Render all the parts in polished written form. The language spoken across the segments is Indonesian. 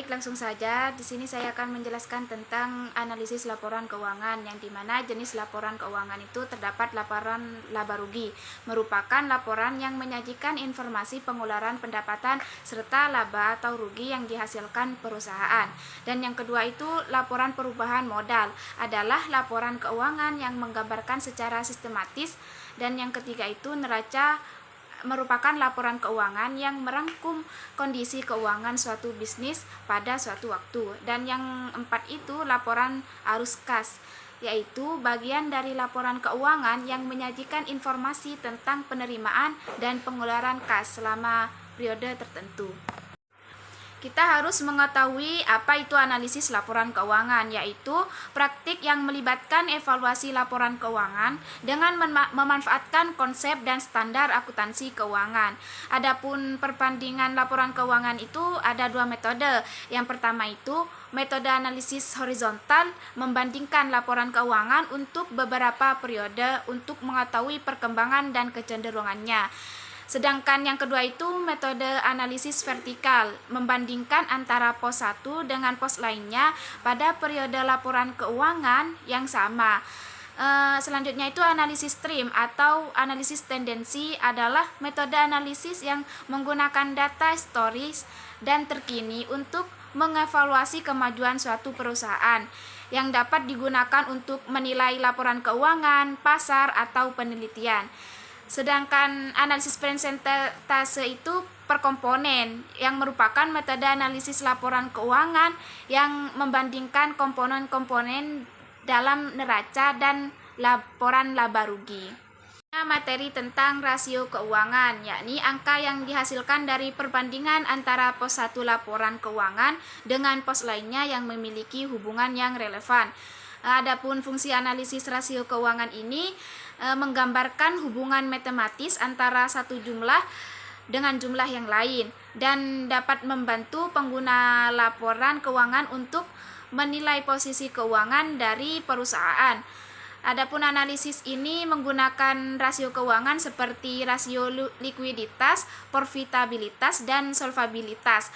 Baik, langsung saja. Di sini saya akan menjelaskan tentang analisis laporan keuangan, yang dimana jenis laporan keuangan itu terdapat laporan laba rugi, merupakan laporan yang menyajikan informasi pengeluaran pendapatan serta laba atau rugi yang dihasilkan perusahaan. Dan yang kedua itu laporan perubahan modal, adalah laporan keuangan yang menggambarkan secara sistematis. Dan yang ketiga itu neraca, merupakan laporan keuangan yang merangkum kondisi keuangan suatu bisnis pada suatu waktu. Dan yang empat itu laporan arus kas, yaitu bagian dari laporan keuangan yang menyajikan informasi tentang penerimaan dan pengeluaran kas selama periode tertentu. Kita harus mengetahui apa itu analisis laporan keuangan, yaitu praktik yang melibatkan evaluasi laporan keuangan dengan memanfaatkan konsep dan standar akuntansi keuangan. Adapun perbandingan laporan keuangan itu ada dua metode. Yang pertama itu metode analisis horizontal, membandingkan laporan keuangan untuk beberapa periode untuk mengetahui perkembangan dan kecenderungannya. Sedangkan yang kedua itu metode analisis vertikal, membandingkan antara pos satu dengan pos lainnya pada periode laporan keuangan yang sama. Selanjutnya itu analisis stream atau analisis tendensi, adalah metode analisis yang menggunakan data historis dan terkini untuk mengevaluasi kemajuan suatu perusahaan, yang dapat digunakan untuk menilai laporan keuangan, pasar, atau penelitian. Sedangkan analisis persentase itu per komponen, yang merupakan metode analisis laporan keuangan yang membandingkan komponen-komponen dalam neraca dan laporan laba rugi. Materi tentang rasio keuangan, yakni angka yang dihasilkan dari perbandingan antara pos 1 laporan keuangan dengan pos lainnya yang memiliki hubungan yang relevan. Adapun fungsi analisis rasio keuangan ini menggambarkan hubungan matematis antara satu jumlah dengan jumlah yang lain, dan dapat membantu pengguna laporan keuangan untuk menilai posisi keuangan dari perusahaan. Adapun analisis ini menggunakan rasio keuangan seperti rasio likuiditas, profitabilitas, dan solvabilitas.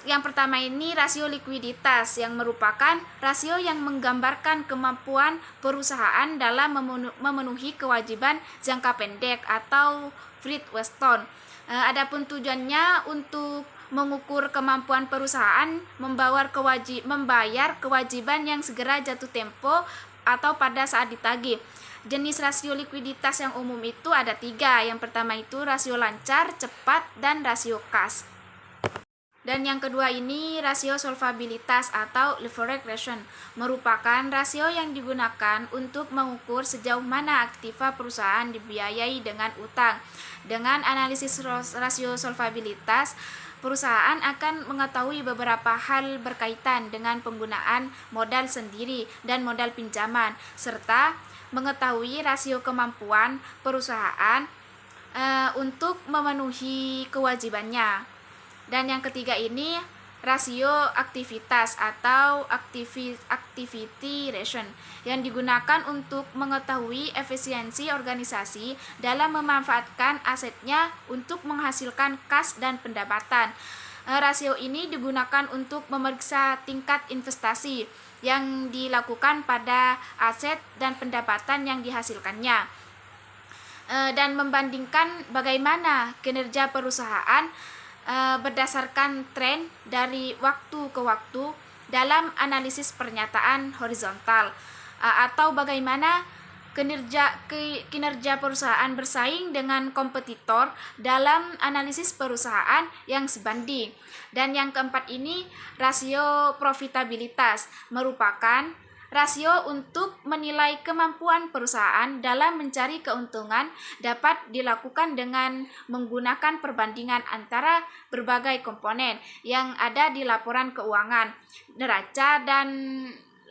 Yang pertama ini rasio likuiditas, yang merupakan rasio yang menggambarkan kemampuan perusahaan dalam memenuhi kewajiban jangka pendek atau Fred Weston. Adapun tujuannya untuk mengukur kemampuan perusahaan membayar kewajiban yang segera jatuh tempo atau pada saat ditagih. Jenis rasio likuiditas yang umum itu ada 3. Yang pertama itu rasio lancar, cepat, dan rasio kas. Dan yang kedua ini rasio solvabilitas atau leverage ratio, merupakan rasio yang digunakan untuk mengukur sejauh mana aktiva perusahaan dibiayai dengan utang. Dengan analisis rasio solvabilitas, perusahaan akan mengetahui beberapa hal berkaitan dengan penggunaan modal sendiri dan modal pinjaman, serta mengetahui rasio kemampuan perusahaan untuk memenuhi kewajibannya. Dan yang ketiga ini rasio aktivitas atau activity ratio, yang digunakan untuk mengetahui efisiensi organisasi dalam memanfaatkan asetnya untuk menghasilkan kas dan pendapatan. Rasio ini digunakan untuk memeriksa tingkat investasi yang dilakukan pada aset dan pendapatan yang dihasilkannya, dan membandingkan bagaimana kinerja perusahaan berdasarkan tren dari waktu ke waktu dalam analisis pernyataan horizontal, atau bagaimana kinerja perusahaan bersaing dengan kompetitor dalam analisis perusahaan yang sebanding. Dan yang keempat ini rasio profitabilitas, merupakan rasio untuk menilai kemampuan perusahaan dalam mencari keuntungan, dapat dilakukan dengan menggunakan perbandingan antara berbagai komponen yang ada di laporan keuangan, neraca, dan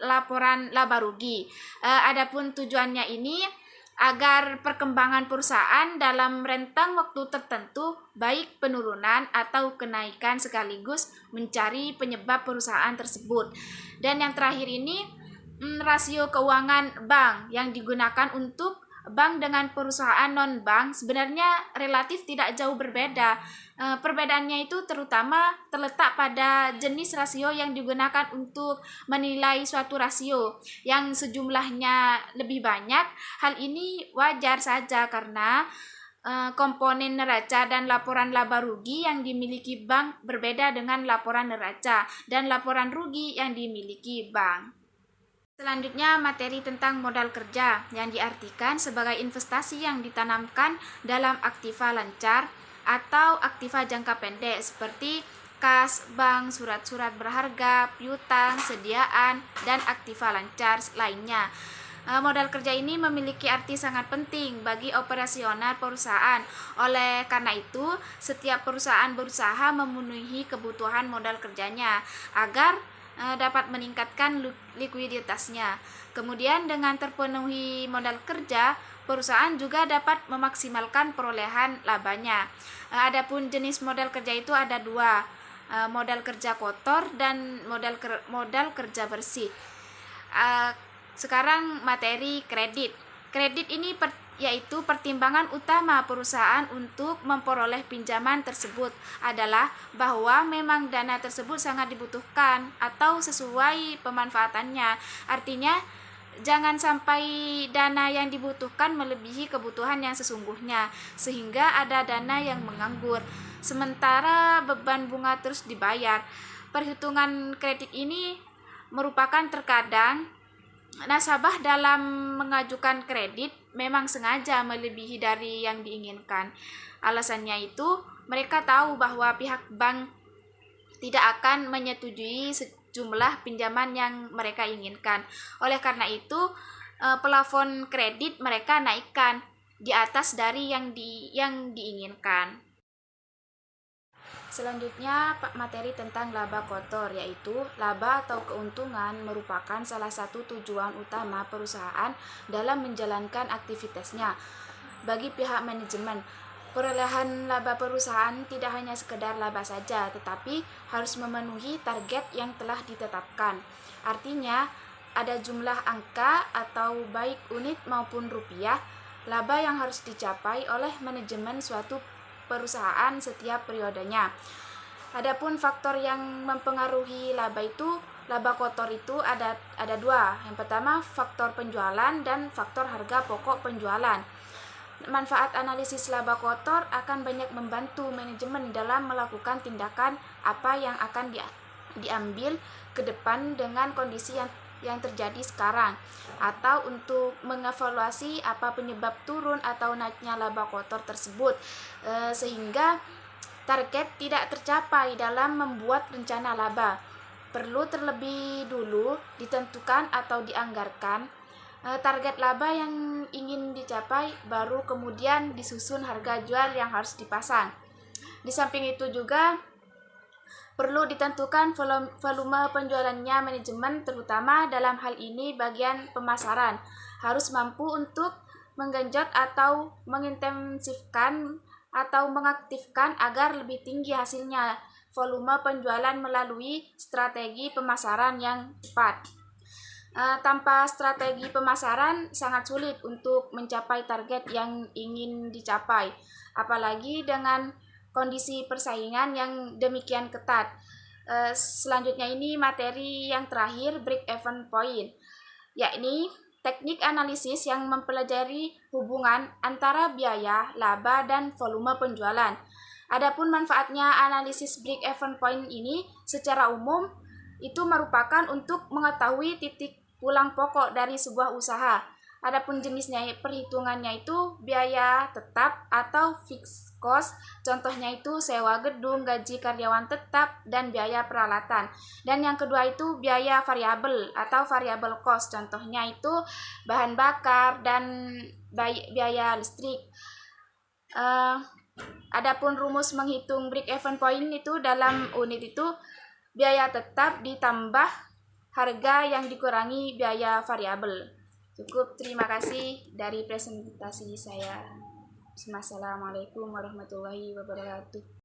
laporan laba rugi. Adapun tujuannya ini agar perkembangan perusahaan dalam rentang waktu tertentu, baik penurunan atau kenaikan, sekaligus mencari penyebab perusahaan tersebut. Dan yang terakhir ini rasio keuangan bank, yang digunakan untuk bank dengan perusahaan non-bank sebenarnya relatif tidak jauh berbeda. Perbedaannya itu terutama terletak pada jenis rasio yang digunakan untuk menilai suatu rasio. Yang sejumlahnya lebih banyak, hal ini wajar saja karena komponen neraca dan laporan laba rugi yang dimiliki bank berbeda dengan laporan neraca dan laporan rugi yang dimiliki bank. Selanjutnya, materi tentang modal kerja yang diartikan sebagai investasi yang ditanamkan dalam aktiva lancar atau aktiva jangka pendek seperti kas, bank, surat-surat berharga, piutang, sediaan, dan aktiva lancar lainnya. Modal kerja ini memiliki arti sangat penting bagi operasional perusahaan. Oleh karena itu, setiap perusahaan berusaha memenuhi kebutuhan modal kerjanya agar dapat meningkatkan likuiditasnya. Kemudian dengan terpenuhi modal kerja, perusahaan juga dapat memaksimalkan perolehan labanya. Adapun jenis modal kerja itu ada dua, modal kerja kotor dan modal kerja bersih. Sekarang materi kredit. Kredit ini yaitu pertimbangan utama perusahaan untuk memperoleh pinjaman tersebut adalah bahwa memang dana tersebut sangat dibutuhkan atau sesuai pemanfaatannya. Artinya jangan sampai dana yang dibutuhkan melebihi kebutuhan yang sesungguhnya sehingga ada dana yang menganggur sementara beban bunga terus dibayar. Perhitungan kredit ini merupakan terkadang nasabah dalam mengajukan kredit memang sengaja melebihi dari yang diinginkan. Alasannya itu mereka tahu bahwa pihak bank tidak akan menyetujui sejumlah pinjaman yang mereka inginkan. Oleh karena itu, plafon kredit mereka naikkan di atas dari yang diinginkan. Selanjutnya, materi tentang laba kotor, yaitu laba atau keuntungan merupakan salah satu tujuan utama perusahaan dalam menjalankan aktivitasnya. Bagi pihak manajemen, perolehan laba perusahaan tidak hanya sekedar laba saja, tetapi harus memenuhi target yang telah ditetapkan. Artinya, ada jumlah angka atau baik unit maupun rupiah, laba yang harus dicapai oleh manajemen suatu perusahaan setiap periodenya. Adapun faktor yang mempengaruhi laba kotor itu ada dua. Yang pertama, faktor penjualan dan faktor harga pokok penjualan. Manfaat analisis laba kotor akan banyak membantu manajemen dalam melakukan tindakan apa yang akan diambil ke depan dengan kondisi yang terjadi sekarang, atau untuk mengevaluasi apa penyebab turun atau naiknya laba kotor tersebut sehingga target tidak tercapai. Dalam membuat rencana laba perlu terlebih dulu ditentukan atau dianggarkan target laba yang ingin dicapai, baru kemudian disusun harga jual yang harus dipasang. Di samping itu juga perlu ditentukan volume penjualannya. Manajemen, terutama dalam hal ini bagian pemasaran, harus mampu untuk menggenjot atau mengintensifkan atau mengaktifkan agar lebih tinggi hasilnya volume penjualan melalui strategi pemasaran yang tepat. Tanpa strategi pemasaran sangat sulit untuk mencapai target yang ingin dicapai, apalagi dengan kondisi persaingan yang demikian ketat. Selanjutnya ini materi yang terakhir, break-even point, yakni teknik analisis yang mempelajari hubungan antara biaya, laba, dan volume penjualan. Adapun manfaatnya analisis break-even point ini secara umum itu merupakan untuk mengetahui titik pulang pokok dari sebuah usaha. Adapun jenisnya, perhitungannya itu biaya tetap atau fixed cost, contohnya itu sewa gedung, gaji karyawan tetap, dan biaya peralatan. Dan yang kedua itu biaya variabel atau variable cost, contohnya itu bahan bakar dan biaya listrik. Adapun rumus menghitung break-even point itu dalam unit itu biaya tetap ditambah harga yang dikurangi biaya variabel. Cukup, terima kasih dari presentasi saya. Wassalamualaikum warahmatullahi wabarakatuh.